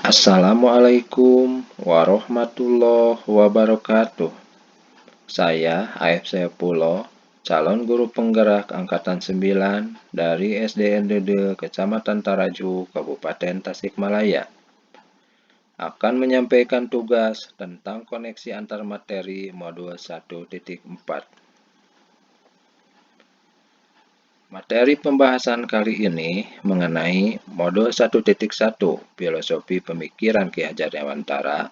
Assalamualaikum warahmatullahi wabarakatuh. Saya Aif Saifullah, calon guru penggerak angkatan 9 dari SDN Dede, Kecamatan Taraju, Kabupaten Tasikmalaya. Akan menyampaikan tugas tentang koneksi antar materi modul 1.4. Materi pembahasan kali ini mengenai modul 1.1 Filosofi Pemikiran Ki Hajar Dewantara,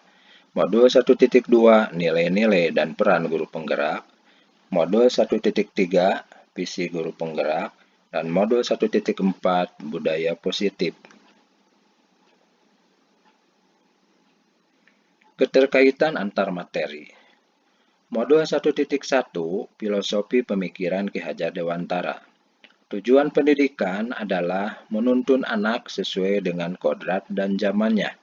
modul 1.2 Nilai-nilai dan peran guru penggerak, modul 1.3 Visi guru penggerak, dan modul 1.4 Budaya Positif. Keterkaitan antar materi. Modul 1.1 Filosofi Pemikiran Ki Hajar Dewantara. Tujuan pendidikan adalah menuntun anak sesuai dengan kodrat dan zamannya,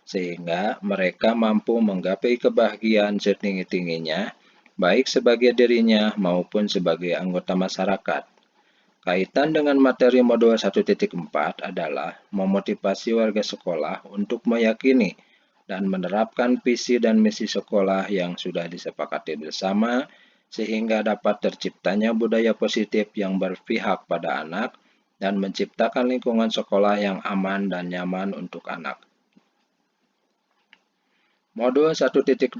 sehingga mereka mampu menggapai kebahagiaan setinggi-tingginya, baik sebagai dirinya maupun sebagai anggota masyarakat. Kaitan dengan materi modul 1.4 adalah memotivasi warga sekolah untuk meyakini dan menerapkan visi dan misi sekolah yang sudah disepakati bersama, sehingga dapat terciptanya budaya positif yang berpihak pada anak dan menciptakan lingkungan sekolah yang aman dan nyaman untuk anak. Modul 1.2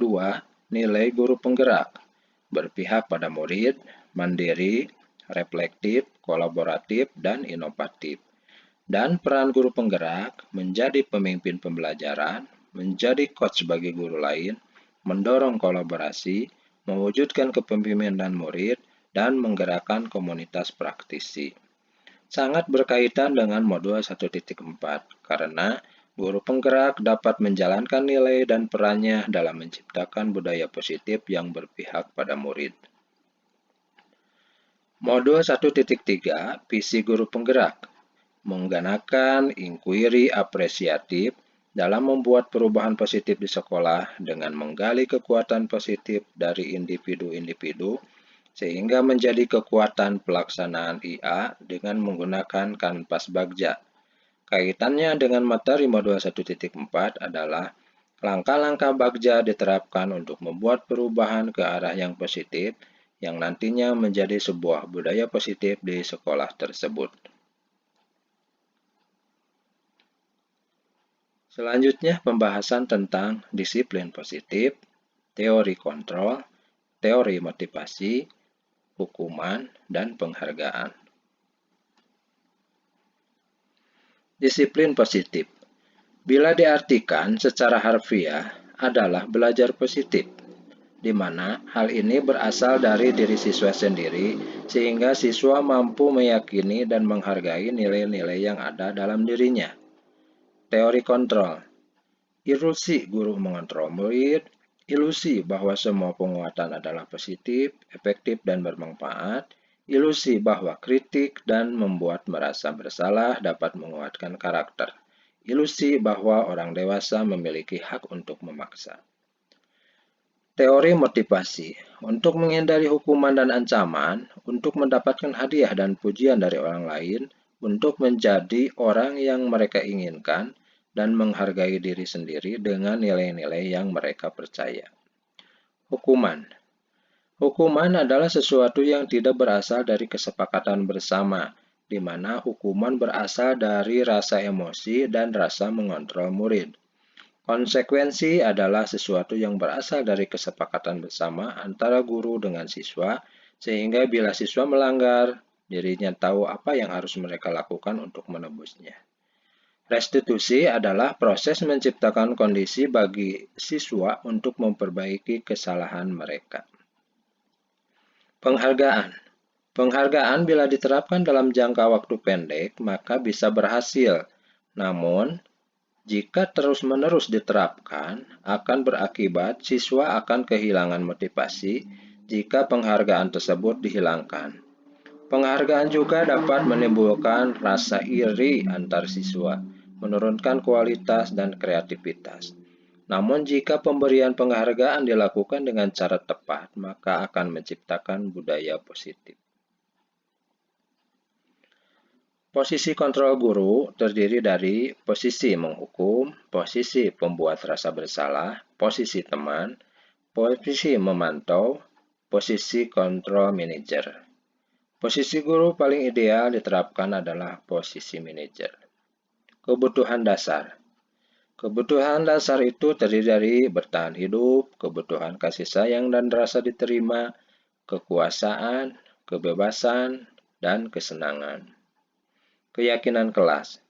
Nilai guru penggerak berpihak pada murid, mandiri, reflektif, kolaboratif, dan inovatif. Dan peran guru penggerak menjadi pemimpin pembelajaran, menjadi coach bagi guru lain, mendorong kolaborasi, mewujudkan kepemimpinan murid, dan menggerakkan komunitas praktisi. Sangat berkaitan dengan modul 1.4 karena guru penggerak dapat menjalankan nilai dan perannya dalam menciptakan budaya positif yang berpihak pada murid. Modul 1.3 Visi guru penggerak menggunakan inquiry apresiatif dalam membuat perubahan positif di sekolah dengan menggali kekuatan positif dari individu-individu sehingga menjadi kekuatan pelaksanaan IA dengan menggunakan kanvas bagja. Kaitannya dengan materi modul 1.4 adalah langkah-langkah bagja diterapkan untuk membuat perubahan ke arah yang positif yang nantinya menjadi sebuah budaya positif di sekolah tersebut. Selanjutnya pembahasan tentang disiplin positif, teori kontrol, teori motivasi, hukuman, dan penghargaan. Disiplin positif, bila diartikan secara harfiah, adalah belajar positif, di mana hal ini berasal dari diri siswa sendiri, sehingga siswa mampu meyakini dan menghargai nilai-nilai yang ada dalam dirinya. Teori kontrol, ilusi guru mengontrol murid, ilusi bahwa semua penguatan adalah positif, efektif, dan bermanfaat, ilusi bahwa kritik dan membuat merasa bersalah dapat menguatkan karakter, ilusi bahwa orang dewasa memiliki hak untuk memaksa. Teori motivasi, untuk menghindari hukuman dan ancaman, untuk mendapatkan hadiah dan pujian dari orang lain, untuk menjadi orang yang mereka inginkan, dan menghargai diri sendiri dengan nilai-nilai yang mereka percaya. Hukuman. Hukuman adalah sesuatu yang tidak berasal dari kesepakatan bersama, di mana hukuman berasal dari rasa emosi dan rasa mengontrol murid. Konsekuensi adalah sesuatu yang berasal dari kesepakatan bersama antara guru dengan siswa, sehingga bila siswa melanggar, dirinya tahu apa yang harus mereka lakukan untuk menebusnya. Restitusi adalah proses menciptakan kondisi bagi siswa untuk memperbaiki kesalahan mereka. Penghargaan. Penghargaan bila diterapkan dalam jangka waktu pendek, maka bisa berhasil. Namun, jika terus-menerus diterapkan, akan berakibat siswa akan kehilangan motivasi jika penghargaan tersebut dihilangkan. Penghargaan juga dapat menimbulkan rasa iri antar siswa, menurunkan kualitas dan kreativitas. Namun jika pemberian penghargaan dilakukan dengan cara tepat, maka akan menciptakan budaya positif. Posisi kontrol guru terdiri dari posisi menghukum, posisi pembuat rasa bersalah, posisi teman, posisi memantau, posisi kontrol manajer. Posisi guru paling ideal diterapkan adalah posisi manajer. Kebutuhan dasar. Kebutuhan dasar itu terdiri dari bertahan hidup, kebutuhan kasih sayang dan rasa diterima, kekuasaan, kebebasan, dan kesenangan. Keyakinan kelas.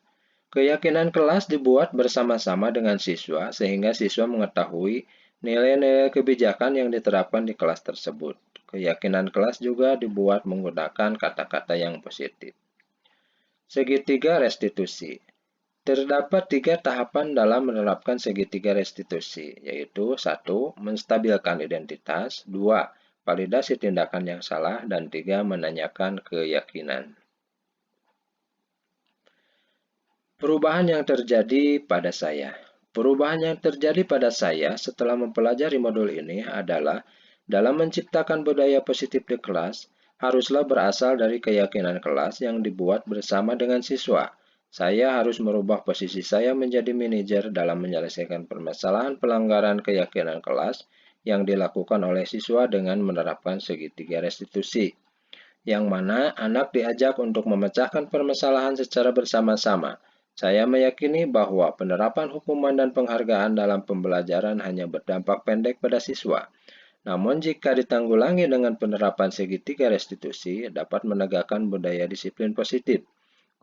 Keyakinan kelas dibuat bersama-sama dengan siswa sehingga siswa mengetahui nilai-nilai kebijakan yang diterapkan di kelas tersebut. Keyakinan kelas juga dibuat menggunakan kata-kata yang positif. Segitiga restitusi. Terdapat 3 tahapan dalam menerapkan segitiga restitusi, yaitu 1. Menstabilkan identitas, 2. Validasi tindakan yang salah, dan 3. Menanyakan keyakinan. Perubahan yang terjadi pada saya. Perubahan yang terjadi pada saya setelah mempelajari modul ini adalah dalam menciptakan budaya positif di kelas, haruslah berasal dari keyakinan kelas yang dibuat bersama dengan siswa. Saya harus merubah posisi saya menjadi manajer dalam menyelesaikan permasalahan pelanggaran keyakinan kelas yang dilakukan oleh siswa dengan menerapkan segitiga restitusi, yang mana anak diajak untuk memecahkan permasalahan secara bersama-sama. Saya meyakini bahwa penerapan hukuman dan penghargaan dalam pembelajaran hanya berdampak pendek pada siswa. Namun jika ditanggulangi dengan penerapan segitiga restitusi, dapat menegakkan budaya disiplin positif.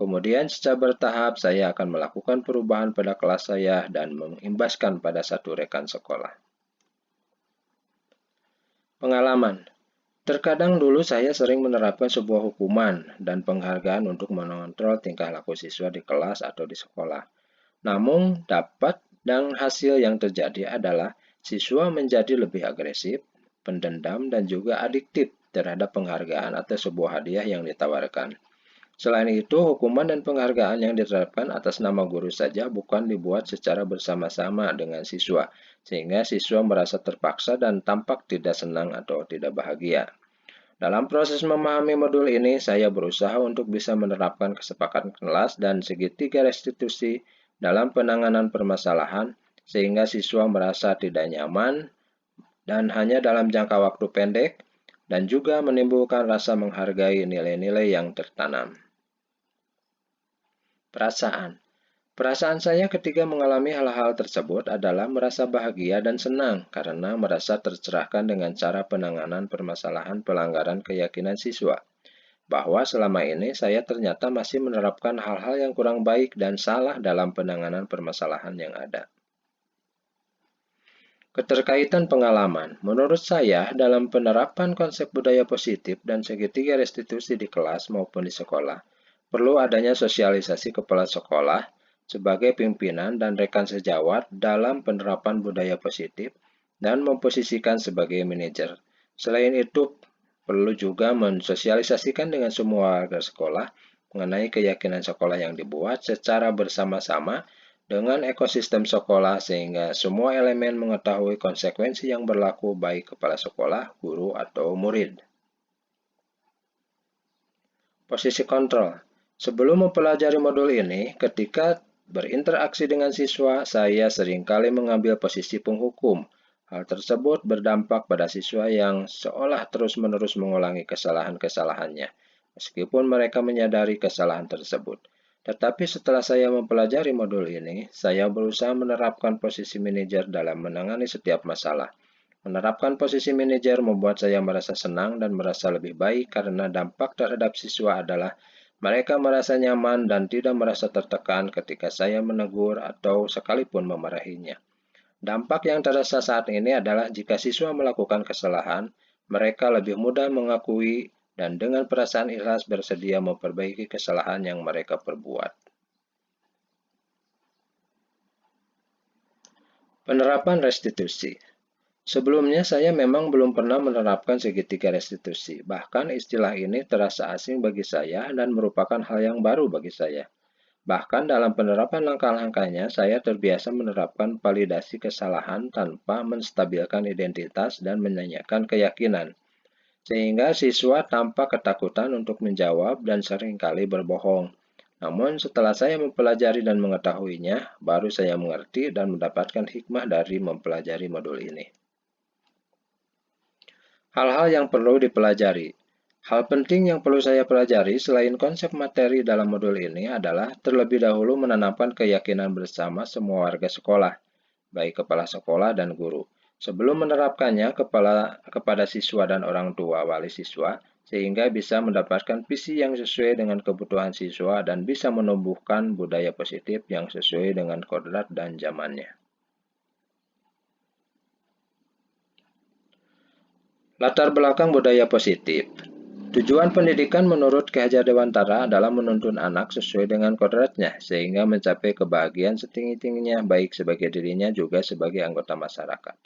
Kemudian secara bertahap saya akan melakukan perubahan pada kelas saya dan mengimbaskan pada satu rekan sekolah. Pengalaman. Terkadang dulu saya sering menerapkan sebuah hukuman dan penghargaan untuk mengontrol tingkah laku siswa di kelas atau di sekolah. Namun, hasil yang terjadi adalah siswa menjadi lebih agresif, pendendam, dan juga adiktif terhadap penghargaan atau sebuah hadiah yang ditawarkan. Selain itu, hukuman dan penghargaan yang diterapkan atas nama guru saja bukan dibuat secara bersama-sama dengan siswa, sehingga siswa merasa terpaksa dan tampak tidak senang atau tidak bahagia. Dalam proses memahami modul ini, saya berusaha untuk bisa menerapkan kesepakatan kelas dan segitiga restitusi dalam penanganan permasalahan, sehingga siswa merasa tidak nyaman dan hanya dalam jangka waktu pendek, dan juga menimbulkan rasa menghargai nilai-nilai yang tertanam. Perasaan. Perasaan saya ketika mengalami hal-hal tersebut adalah merasa bahagia dan senang karena merasa tercerahkan dengan cara penanganan permasalahan pelanggaran keyakinan siswa. Bahwa selama ini saya ternyata masih menerapkan hal-hal yang kurang baik dan salah dalam penanganan permasalahan yang ada. Keterkaitan pengalaman. Menurut saya, dalam penerapan konsep budaya positif dan segitiga restitusi di kelas maupun di sekolah, perlu adanya sosialisasi kepala sekolah sebagai pimpinan dan rekan sejawat dalam penerapan budaya positif dan memposisikan sebagai manajer. Selain itu, perlu juga mensosialisasikan dengan semua warga sekolah mengenai keyakinan sekolah yang dibuat secara bersama-sama dengan ekosistem sekolah sehingga semua elemen mengetahui konsekuensi yang berlaku baik kepala sekolah, guru, atau murid. Posisi kontrol. Sebelum mempelajari modul ini, ketika berinteraksi dengan siswa, saya seringkali mengambil posisi penghukum. Hal tersebut berdampak pada siswa yang seolah terus-menerus mengulangi kesalahan-kesalahannya, meskipun mereka menyadari kesalahan tersebut. Tetapi setelah saya mempelajari modul ini, saya berusaha menerapkan posisi manajer dalam menangani setiap masalah. Menerapkan posisi manajer membuat saya merasa senang dan merasa lebih baik karena dampak terhadap siswa adalah mereka merasa nyaman dan tidak merasa tertekan ketika saya menegur atau sekalipun memarahinya. Dampak yang terasa saat ini adalah jika siswa melakukan kesalahan, mereka lebih mudah mengakui dan dengan perasaan ikhlas bersedia memperbaiki kesalahan yang mereka perbuat. Penerapan restitusi. Sebelumnya saya memang belum pernah menerapkan segitiga restitusi. Bahkan istilah ini terasa asing bagi saya dan merupakan hal yang baru bagi saya. Bahkan dalam penerapan langkah-langkahnya, saya terbiasa menerapkan validasi kesalahan tanpa menstabilkan identitas dan menanyakan keyakinan. Sehingga siswa tampak ketakutan untuk menjawab dan seringkali berbohong. Namun setelah saya mempelajari dan mengetahuinya, baru saya mengerti dan mendapatkan hikmah dari mempelajari modul ini. Hal-hal yang perlu dipelajari. Hal penting yang perlu saya pelajari selain konsep materi dalam modul ini adalah terlebih dahulu menanamkan keyakinan bersama semua warga sekolah, baik kepala sekolah dan guru, sebelum menerapkannya kepada siswa dan orang tua wali siswa, sehingga bisa mendapatkan visi yang sesuai dengan kebutuhan siswa dan bisa menumbuhkan budaya positif yang sesuai dengan kodrat dan zamannya. Latar belakang budaya positif. Tujuan pendidikan menurut Ki Hajar Dewantara adalah menuntun anak sesuai dengan kodratnya, sehingga mencapai kebahagiaan setinggi-tingginya baik sebagai dirinya juga sebagai anggota masyarakat.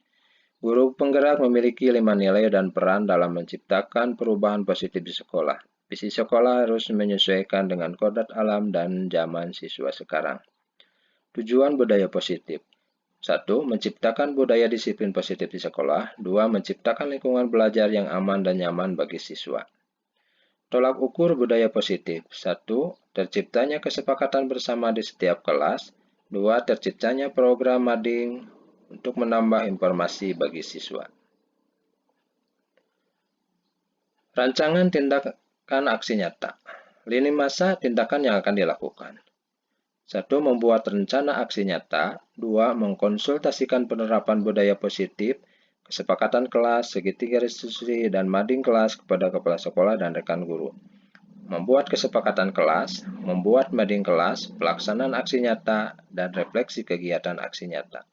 Guru penggerak memiliki 5 nilai dan peran dalam menciptakan perubahan positif di sekolah. Visi sekolah harus menyesuaikan dengan kodrat alam dan zaman siswa sekarang. Tujuan budaya positif. 1. Menciptakan budaya disiplin positif di sekolah. 2. Menciptakan lingkungan belajar yang aman dan nyaman bagi siswa. Tolak ukur budaya positif. 1. Terciptanya kesepakatan bersama di setiap kelas. 2. Terciptanya program mading untuk menambah informasi bagi siswa. Rancangan tindakan aksi nyata. Lini masa tindakan yang akan dilakukan. 1. Membuat rencana aksi nyata. 2. Mengkonsultasikan penerapan budaya positif, kesepakatan kelas, segitiga diskusi, dan mading kelas kepada kepala sekolah dan rekan guru. Membuat kesepakatan kelas, membuat mading kelas, pelaksanaan aksi nyata, dan refleksi kegiatan aksi nyata.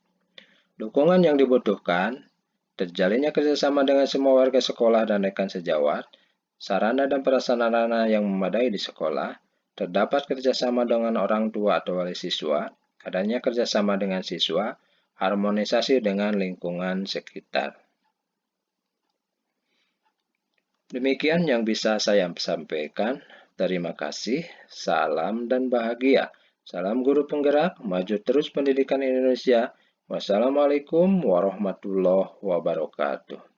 Dukungan yang dibutuhkan, terjalinnya kerjasama dengan semua warga sekolah dan rekan sejawat, sarana dan prasarana yang memadai di sekolah, terdapat kerjasama dengan orang tua atau wali siswa, adanya kerjasama dengan siswa, harmonisasi dengan lingkungan sekitar. Demikian yang bisa saya sampaikan. Terima kasih, salam dan bahagia. Salam guru penggerak, maju terus pendidikan Indonesia. Wassalamualaikum warahmatullahi wabarakatuh.